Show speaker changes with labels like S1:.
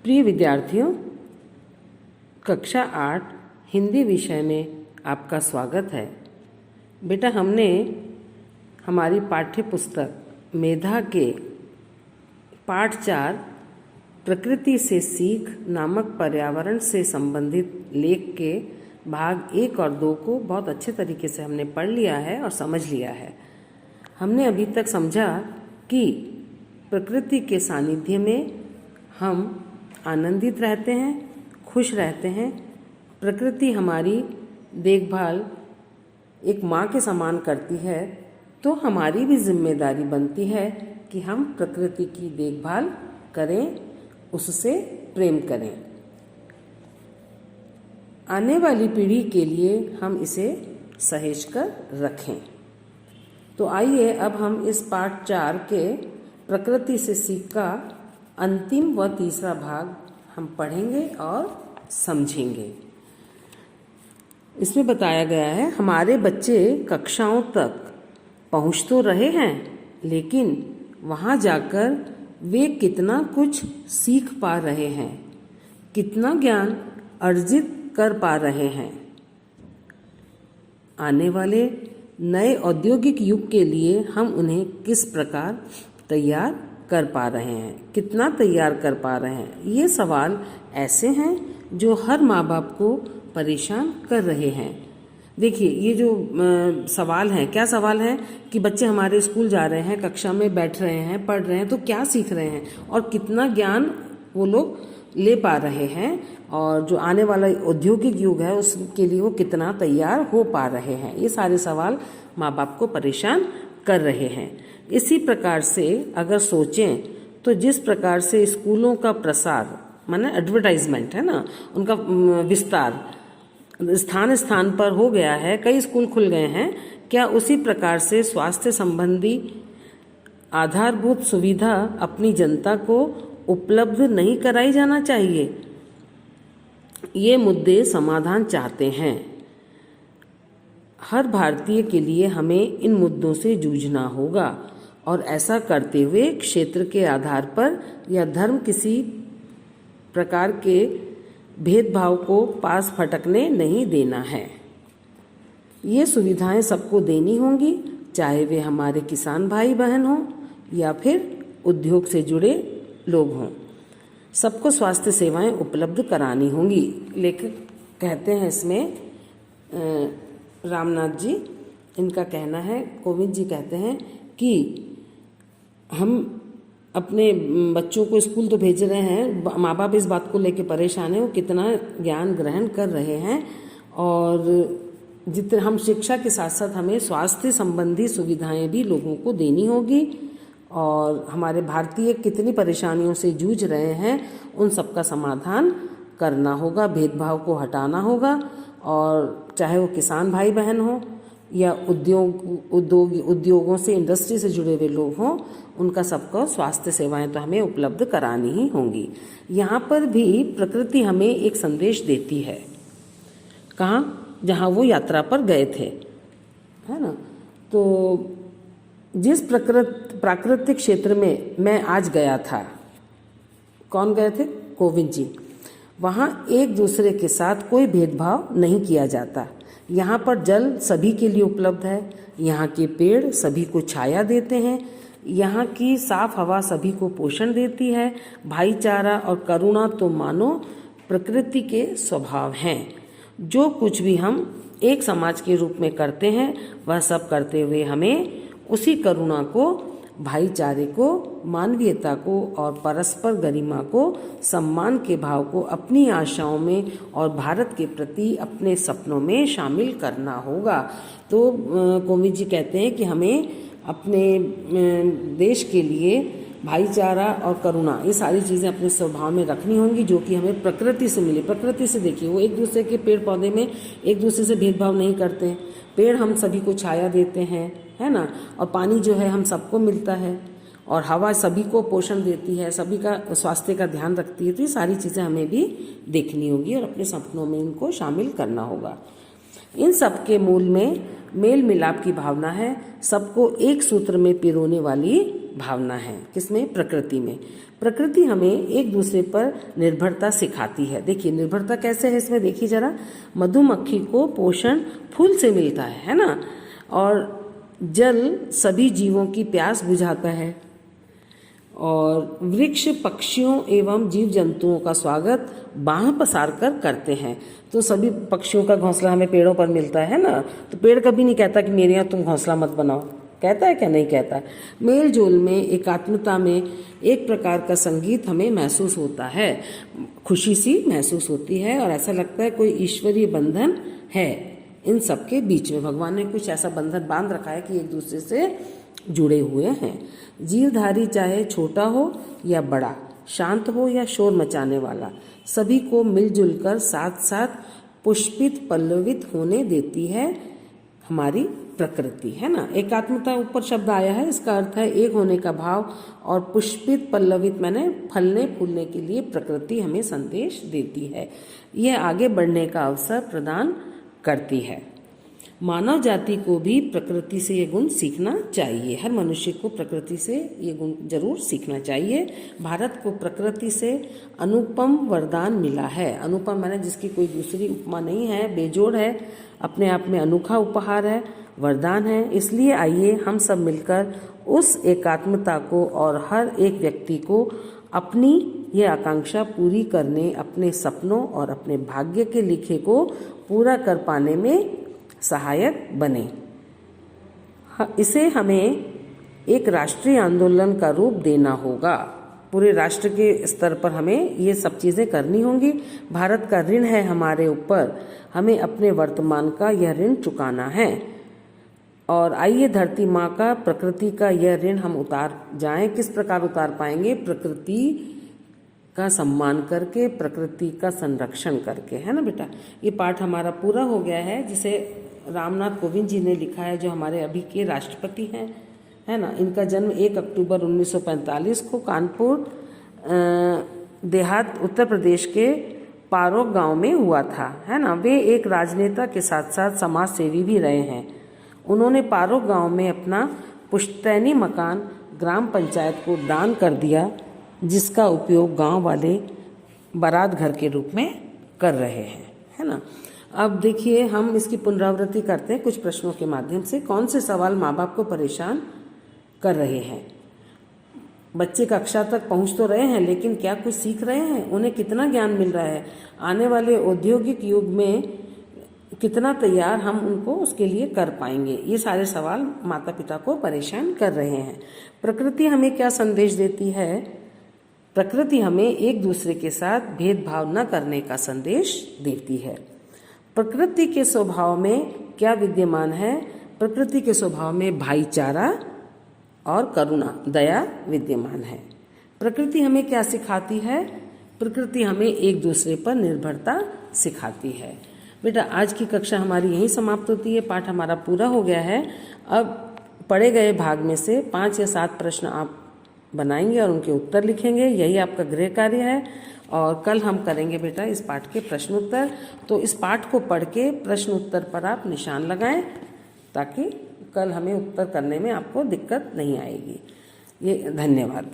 S1: प्रिय विद्यार्थियों, कक्षा 8 हिंदी विषय में आपका स्वागत है। बेटा, हमने हमारी पाठ्य पुस्तक मेधा के पाठ 4 प्रकृति से सीख नामक पर्यावरण से संबंधित लेख के भाग 1 और 2 को बहुत अच्छे तरीके से हमने पढ़ लिया है और समझ लिया है। हमने अभी तक समझा कि प्रकृति के सानिध्य में हम आनंदित रहते हैं, खुश रहते हैं। प्रकृति हमारी देखभाल एक माँ के समान करती है, तो हमारी भी जिम्मेदारी बनती है कि हम प्रकृति की देखभाल करें, उससे प्रेम करें। आने वाली पीढ़ी के लिए हम इसे सहेज कर रखें। तो आइए अब हम इस पाठ 4 के प्रकृति से सीख का अंतिम व तीसरा भाग हम पढ़ेंगे और समझेंगे। इसमें बताया गया है, हमारे बच्चे कक्षाओं तक पहुँच तो रहे हैं, लेकिन वहाँ जाकर वे कितना कुछ सीख पा रहे हैं, कितना ज्ञान अर्जित कर पा रहे हैं। आने वाले नए औद्योगिक युग के लिए हम उन्हें किस प्रकार तैयार कर पा रहे हैं, कितना तैयार कर पा रहे हैं। ये सवाल ऐसे हैं जो हर माँ बाप को परेशान कर रहे हैं। देखिए, ये जो सवाल हैं, क्या सवाल है कि बच्चे हमारे स्कूल जा रहे हैं, कक्षा में बैठ रहे हैं, पढ़ रहे हैं, तो क्या सीख रहे हैं और कितना ज्ञान वो लोग ले पा रहे हैं, और जो आने वाला औद्योगिक युग है उसके लिए वो कितना तैयार हो पा रहे हैं। ये सारे सवाल माँ बाप को परेशान कर रहे हैं। इसी प्रकार से अगर सोचें तो जिस प्रकार से स्कूलों का प्रसार माने एडवर्टाइजमेंट है ना, उनका विस्तार स्थान स्थान पर हो गया है, कई स्कूल खुल गए हैं, क्या उसी प्रकार से स्वास्थ्य संबंधी आधारभूत सुविधा अपनी जनता को उपलब्ध नहीं कराई जाना चाहिए? ये मुद्दे समाधान चाहते हैं। हर भारतीय के लिए हमें इन मुद्दों से जूझना होगा, और ऐसा करते हुए क्षेत्र के आधार पर या धर्म किसी प्रकार के भेदभाव को पास फटकने नहीं देना है। ये सुविधाएं सबको देनी होंगी, चाहे वे हमारे किसान भाई बहन हों या फिर उद्योग से जुड़े लोग हों। सबको स्वास्थ्य सेवाएं उपलब्ध करानी होंगी। लेखक कहते हैं इसमें, रामनाथ जी, इनका कहना है, कोविंद जी कहते हैं कि हम अपने बच्चों को स्कूल तो भेज रहे हैं, माँ बाप इस बात को लेकर परेशान है वो कितना ज्ञान ग्रहण कर रहे हैं, और जितने हम शिक्षा के साथ साथ हमें स्वास्थ्य संबंधी सुविधाएं भी लोगों को देनी होगी, और हमारे भारतीय कितनी परेशानियों से जूझ रहे हैं उन सब का समाधान करना होगा, भेदभाव को हटाना होगा, और चाहे वो किसान भाई बहन हो या उद्योगों से, इंडस्ट्री से जुड़े हुए लोग हों, उनका सबको स्वास्थ्य सेवाएं तो हमें उपलब्ध करानी ही होंगी। यहाँ पर भी प्रकृति हमें एक संदेश देती है। कहाँ? जहाँ वो यात्रा पर गए थे, है ना। तो जिस प्राकृतिक क्षेत्र में मैं आज गया था, कौन गए थे? कोविंद जी। वहाँ एक दूसरे के साथ कोई भेदभाव नहीं किया जाता। यहाँ पर जल सभी के लिए उपलब्ध है, यहाँ के पेड़ सभी को छाया देते हैं, यहाँ की साफ हवा सभी को पोषण देती है। भाईचारा और करुणा तो मानो प्रकृति के स्वभाव हैं। जो कुछ भी हम एक समाज के रूप में करते हैं, वह सब करते हुए हमें उसी करुणा को, भाईचारे को, मानवीयता को और परस्पर गरिमा को, सम्मान के भाव को अपनी आशाओं में और भारत के प्रति अपने सपनों में शामिल करना होगा। तो कोविंद जी कहते हैं कि हमें अपने देश के लिए भाईचारा और करुणा, ये सारी चीज़ें अपने स्वभाव में रखनी होंगी, जो कि हमें प्रकृति से मिले। प्रकृति से देखिए, वो एक दूसरे के पेड़ पौधे में एक दूसरे से भेदभाव नहीं करते हैं। पेड़ हम सभी को छाया देते हैं, है ना, और पानी जो है हम सबको मिलता है, और हवा सभी को पोषण देती है, सभी का स्वास्थ्य का ध्यान रखती है। तो ये सारी चीज़ें हमें भी देखनी होगी और अपने सपनों में इनको शामिल करना होगा। इन सब के मूल में मेल मिलाप की भावना है, सबको एक सूत्र में पिरोने वाली भावना है। किसमें? प्रकृति में। प्रकृति हमें एक दूसरे पर निर्भरता सिखाती है। देखिए निर्भरता कैसे है इसमें, देखिए जरा। मधुमक्खी को पोषण फूल से मिलता है ना, और जल सभी जीवों की प्यास बुझाता है, और वृक्ष पक्षियों एवं जीव जंतुओं का स्वागत बाह पसार कर करते हैं। तो सभी पक्षियों का घोंसला हमें पेड़ों पर मिलता है ना, तो पेड़ कभी नहीं कहता कि मेरे यहाँ तुम घोंसला मत बनाओ, कहता है क्या? नहीं कहता। मेल जोल में, एकात्मता में एक प्रकार का संगीत हमें महसूस होता है, खुशी सी महसूस होती है, और ऐसा लगता है कोई ईश्वरीय बंधन है इन सबके बीच में। भगवान ने कुछ ऐसा बंधन बांध रखा है कि एक दूसरे से जुड़े हुए हैं। जीवधारी चाहे छोटा हो या बड़ा, शांत हो या शोर मचाने वाला, सभी को मिलजुल कर साथ साथ पुष्पित पल्लवित होने देती है हमारी प्रकृति, है ना। एकात्मता ऊपर शब्द आया है, इसका अर्थ है एक होने का भाव, और पुष्पित पल्लवित मैंने फलने फूलने के लिए प्रकृति हमें संदेश देती है। यह आगे बढ़ने का अवसर प्रदान करती है। मानव जाति को भी प्रकृति से ये गुण सीखना चाहिए। हर मनुष्य को प्रकृति से ये गुण जरूर सीखना चाहिए। भारत को प्रकृति से अनुपम वरदान मिला है। अनुपम माने जिसकी कोई दूसरी उपमा नहीं है, बेजोड़ है, अपने आप में अनोखा उपहार है, वरदान है। इसलिए आइए हम सब मिलकर उस एकात्मता को और हर एक व्यक्ति को अपनी ये आकांक्षा पूरी करने, अपने सपनों और अपने भाग्य के लिखे को पूरा कर पाने में सहायक बने। इसे हमें एक राष्ट्रीय आंदोलन का रूप देना होगा। पूरे राष्ट्र के स्तर पर हमें ये सब चीज़ें करनी होंगी। भारत का ऋण है हमारे ऊपर, हमें अपने वर्तमान का यह ऋण चुकाना है। और आइए धरती माँ का, प्रकृति का यह ऋण हम उतार जाएं। किस प्रकार उतार पाएंगे? प्रकृति का सम्मान करके, प्रकृति का संरक्षण करके, है ना बेटा। ये पाठ हमारा पूरा हो गया है, जिसे रामनाथ कोविंद जी ने लिखा है, जो हमारे अभी के राष्ट्रपति हैं, है ना। इनका जन्म 1 अक्टूबर 1945 को कानपुर देहात उत्तर प्रदेश के पारोक गांव में हुआ था, है ना। वे एक राजनेता के साथ साथ समाज सेवी भी रहे हैं। उन्होंने पारोक गांव में अपना पुश्तैनी मकान ग्राम पंचायत को दान कर दिया, जिसका उपयोग गांव वाले बारात घर के रूप में कर रहे हैं, है ना। अब देखिए हम इसकी पुनरावृत्ति करते हैं कुछ प्रश्नों के माध्यम से। कौन से सवाल माँ बाप को परेशान कर रहे हैं? बच्चे कक्षा तक पहुँच तो रहे हैं, लेकिन क्या कुछ सीख रहे हैं? उन्हें कितना ज्ञान मिल रहा है? आने वाले औद्योगिक युग में कितना तैयार हम उनको उसके लिए कर पाएंगे? ये सारे सवाल माता पिता को परेशान कर रहे हैं। प्रकृति हमें क्या संदेश देती है? प्रकृति हमें एक दूसरे के साथ भेदभाव न करने का संदेश देती है। प्रकृति के स्वभाव में क्या विद्यमान है? प्रकृति के स्वभाव में भाईचारा और करुणा, दया विद्यमान है। प्रकृति हमें क्या सिखाती है? प्रकृति हमें एक दूसरे पर निर्भरता सिखाती है। बेटा आज की कक्षा हमारी यहीं समाप्त होती है, पाठ हमारा पूरा हो गया है। अब पढ़े गए भाग में से 5 या 7 प्रश्न आप बनाएंगे और उनके उत्तर लिखेंगे, यही आपका गृह कार्य है। और कल हम करेंगे बेटा इस पाठ के प्रश्न उत्तर। तो इस पाठ को पढ़ के प्रश्न उत्तर पर आप निशान लगाएं, ताकि कल हमें उत्तर करने में आपको दिक्कत नहीं आएगी। ये धन्यवाद।